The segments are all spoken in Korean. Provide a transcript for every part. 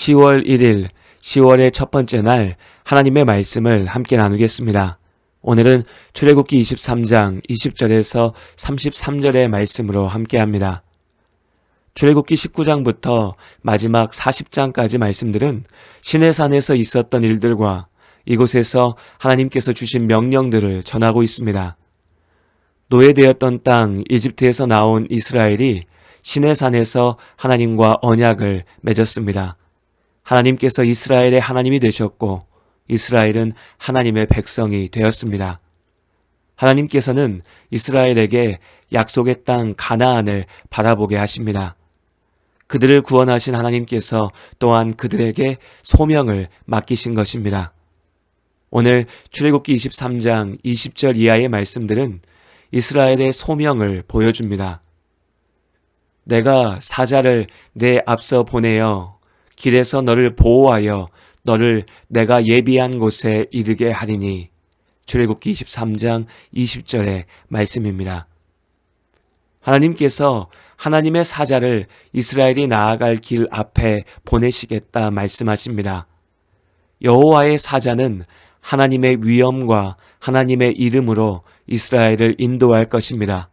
10월 1일, 10월의 첫 번째 날 하나님의 말씀을 함께 나누겠습니다. 오늘은 출애굽기 23장 20절에서 33절의 말씀으로 함께합니다. 출애굽기 19장부터 마지막 40장까지 말씀들은 시내산에서 있었던 일들과 이곳에서 하나님께서 주신 명령들을 전하고 있습니다. 노예되었던 땅 이집트에서 나온 이스라엘이 시내산에서 하나님과 언약을 맺었습니다. 하나님께서 이스라엘의 하나님이 되셨고 이스라엘은 하나님의 백성이 되었습니다. 하나님께서는 이스라엘에게 약속의 땅 가나안을 바라보게 하십니다. 그들을 구원하신 하나님께서 또한 그들에게 소명을 맡기신 것입니다. 오늘 출애굽기 23장 20절 이하의 말씀들은 이스라엘의 소명을 보여줍니다. 내가 사자를 내 앞서 보내어 길에서 너를 보호하여 너를 내가 예비한 곳에 이르게 하리니. 출애굽기 23장 20절의 말씀입니다. 하나님께서 하나님의 사자를 이스라엘이 나아갈 길 앞에 보내시겠다 말씀하십니다. 여호와의 사자는 하나님의 위엄과 하나님의 이름으로 이스라엘을 인도할 것입니다.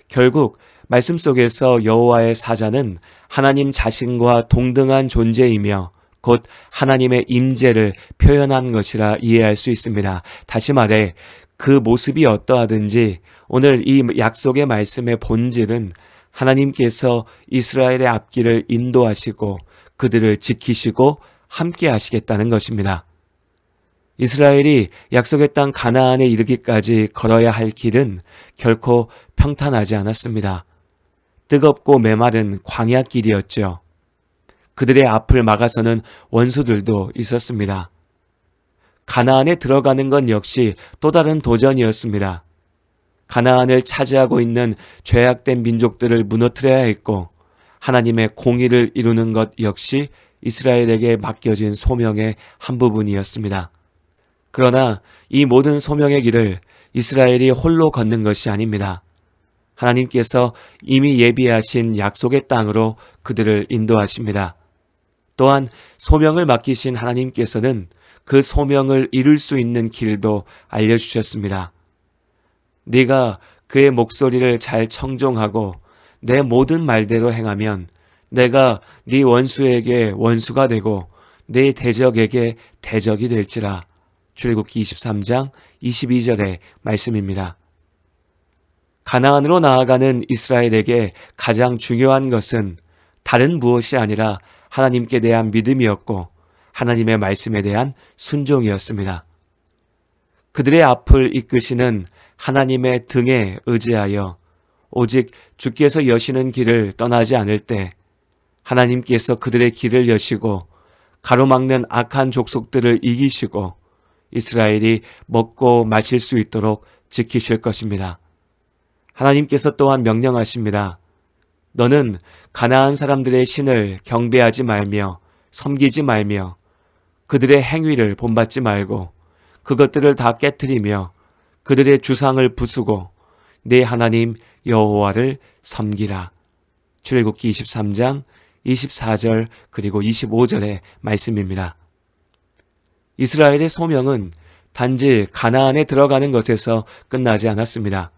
결국 말씀 속에서 여호와의 사자는 하나님 자신과 동등한 존재이며 곧 하나님의 임재를 표현한 것이라 이해할 수 있습니다. 다시 말해 그 모습이 어떠하든지 오늘 이 약속의 말씀의 본질은 하나님께서 이스라엘의 앞길을 인도하시고 그들을 지키시고 함께 하시겠다는 것입니다. 이스라엘이 약속의 땅 가나안에 이르기까지 걸어야 할 길은 결코 평탄하지 않았습니다. 뜨겁고 메마른 광야길이었죠. 그들의 앞을 막아서는 원수들도 있었습니다. 가나안에 들어가는 건 역시 또 다른 도전이었습니다. 가나안을 차지하고 있는 죄악된 민족들을 무너뜨려야 했고 하나님의 공의를 이루는 것 역시 이스라엘에게 맡겨진 소명의 한 부분이었습니다. 그러나 이 모든 소명의 길을 이스라엘이 홀로 걷는 것이 아닙니다. 하나님께서 이미 예비하신 약속의 땅으로 그들을 인도하십니다. 또한 소명을 맡기신 하나님께서는 그 소명을 이룰 수 있는 길도 알려주셨습니다. 네가 그의 목소리를 잘 청종하고 내 모든 말대로 행하면 내가 네 원수에게 원수가 되고 네 대적에게 대적이 될지라. 출애굽기 23장 22절의 말씀입니다. 가나안으로 나아가는 이스라엘에게 가장 중요한 것은 다른 무엇이 아니라 하나님께 대한 믿음이었고 하나님의 말씀에 대한 순종이었습니다. 그들의 앞을 이끄시는 하나님의 등에 의지하여 오직 주께서 여시는 길을 떠나지 않을 때 하나님께서 그들의 길을 여시고 가로막는 악한 족속들을 이기시고 이스라엘이 먹고 마실 수 있도록 지키실 것입니다. 하나님께서 또한 명령하십니다. 너는 가나안 사람들의 신을 경배하지 말며 섬기지 말며 그들의 행위를 본받지 말고 그것들을 다 깨트리며 그들의 주상을 부수고 네 하나님 여호와를 섬기라. 출애굽기 23장 24절 그리고 25절의 말씀입니다. 이스라엘의 소명은 단지 가나안에 들어가는 것에서 끝나지 않았습니다.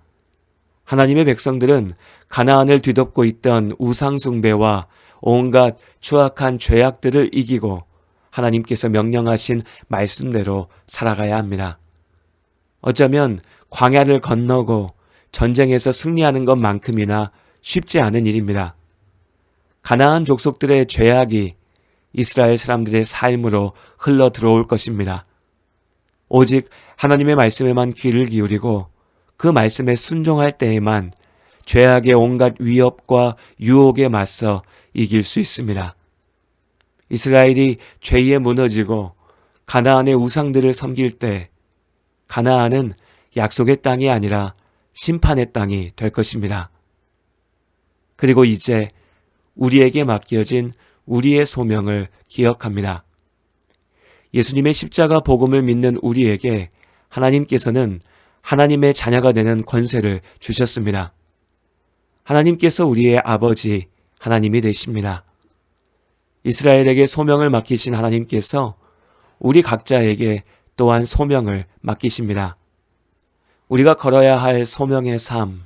하나님의 백성들은 가나안을 뒤덮고 있던 우상숭배와 온갖 추악한 죄악들을 이기고 하나님께서 명령하신 말씀대로 살아가야 합니다. 어쩌면 광야를 건너고 전쟁에서 승리하는 것만큼이나 쉽지 않은 일입니다. 가나안 족속들의 죄악이 이스라엘 사람들의 삶으로 흘러 들어올 것입니다. 오직 하나님의 말씀에만 귀를 기울이고 그 말씀에 순종할 때에만 죄악의 온갖 위협과 유혹에 맞서 이길 수 있습니다. 이스라엘이 죄에 무너지고 가나안의 우상들을 섬길 때 가나안은 약속의 땅이 아니라 심판의 땅이 될 것입니다. 그리고 이제 우리에게 맡겨진 우리의 소명을 기억합니다. 예수님의 십자가 복음을 믿는 우리에게 하나님께서는 하나님의 자녀가 되는 권세를 주셨습니다. 하나님께서 우리의 아버지 하나님이 되십니다. 이스라엘에게 소명을 맡기신 하나님께서 우리 각자에게 또한 소명을 맡기십니다. 우리가 걸어야 할 소명의 삶,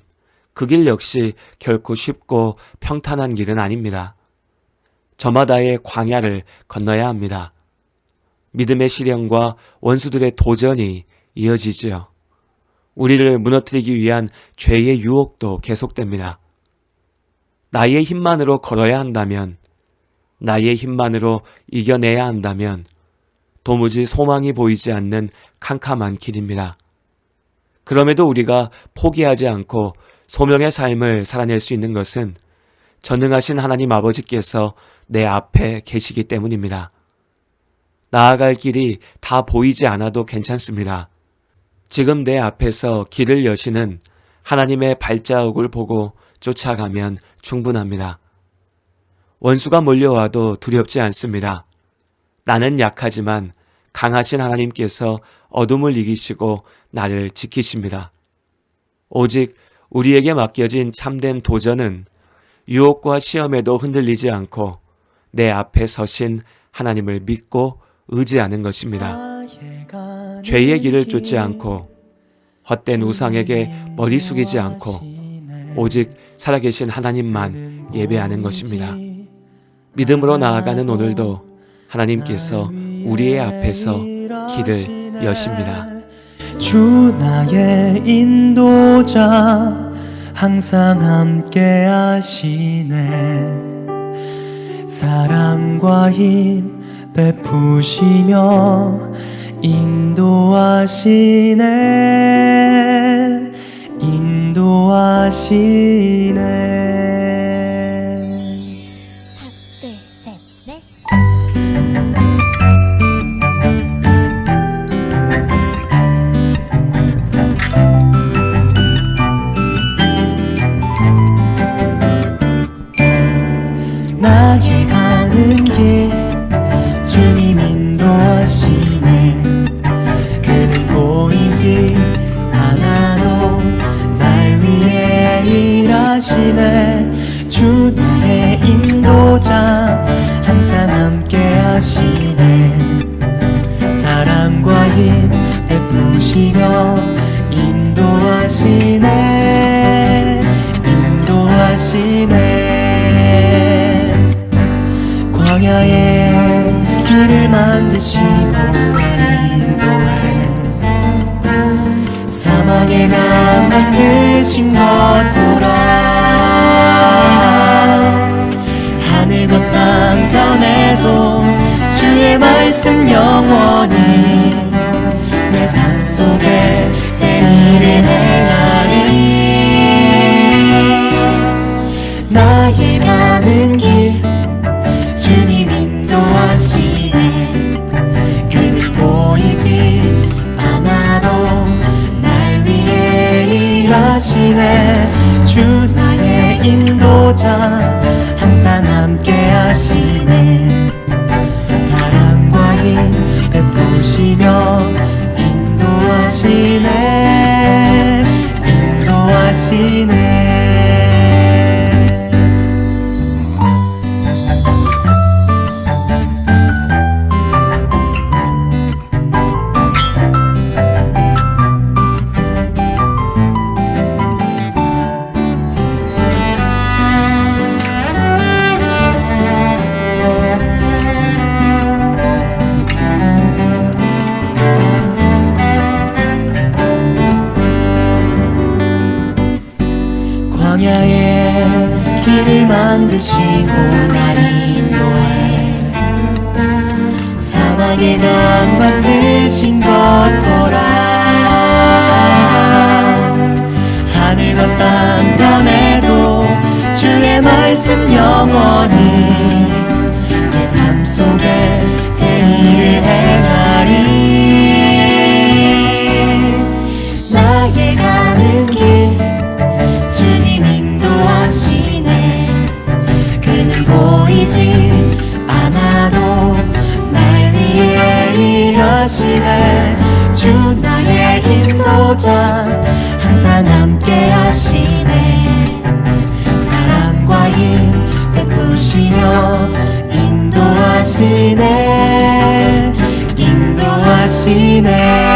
그 길 역시 결코 쉽고 평탄한 길은 아닙니다. 저마다의 광야를 건너야 합니다. 믿음의 시련과 원수들의 도전이 이어지죠. 우리를 무너뜨리기 위한 죄의 유혹도 계속됩니다. 나의 힘만으로 걸어야 한다면, 나의 힘만으로 이겨내야 한다면 도무지 소망이 보이지 않는 캄캄한 길입니다. 그럼에도 우리가 포기하지 않고 소명의 삶을 살아낼 수 있는 것은 전능하신 하나님 아버지께서 내 앞에 계시기 때문입니다. 나아갈 길이 다 보이지 않아도 괜찮습니다. 지금 내 앞에서 길을 여시는 하나님의 발자국을 보고 쫓아가면 충분합니다. 원수가 몰려와도 두렵지 않습니다. 나는 약하지만 강하신 하나님께서 어둠을 이기시고 나를 지키십니다. 오직 우리에게 맡겨진 참된 도전은 유혹과 시험에도 흔들리지 않고 내 앞에 서신 하나님을 믿고 의지하는 것입니다. 죄의 길을 쫓지 않고 헛된 우상에게 머리 숙이지 않고 오직 살아계신 하나님만 예배하는 것입니다. 믿음으로 나아가는 오늘도 하나님께서 우리의 앞에서 길을 여십니다. 주 나의 인도자 항상 함께 하시네. 사랑과 힘 베푸시며 인도하시네. 나의 가는 길 주님 인도하시네. 그는 보이지 않아도 날 위해 일하시네. 주 나의 인도자 항상 함께 하시네. 사랑과 힘 베푸시며 인도하시네. 인도하시네. 광야에 길을 만드시고 날 인도해. 사막에 나 만드신 것 보라. 하늘과 땅 변해도 주의 말씀 영원히 내 삶 속에 새 일을 행하리. 나의 가는 길 주님 인도하시네. 그는 보이지 않아도 날 위해 일하시네. 주 나의 인도자 항상 함께 하시네. 사랑과 힘 베푸시며 인도하시네. 인도하시네. 광야에 길을 만드시고 날 인도해. 사막에 강 만드신 것 보라. 하늘과 땅 변해도 주의 말씀 영원히 내 삶 속에 새 일을 행하리. 나의 가는 길 주님 인도하시네. 그는 보이지 않아도 날 위해 일하시네. 주 나의 인도자 항상 함께 하시네. 사랑과 힘 베푸시며 인도하시네. 인도하시네 인도하시네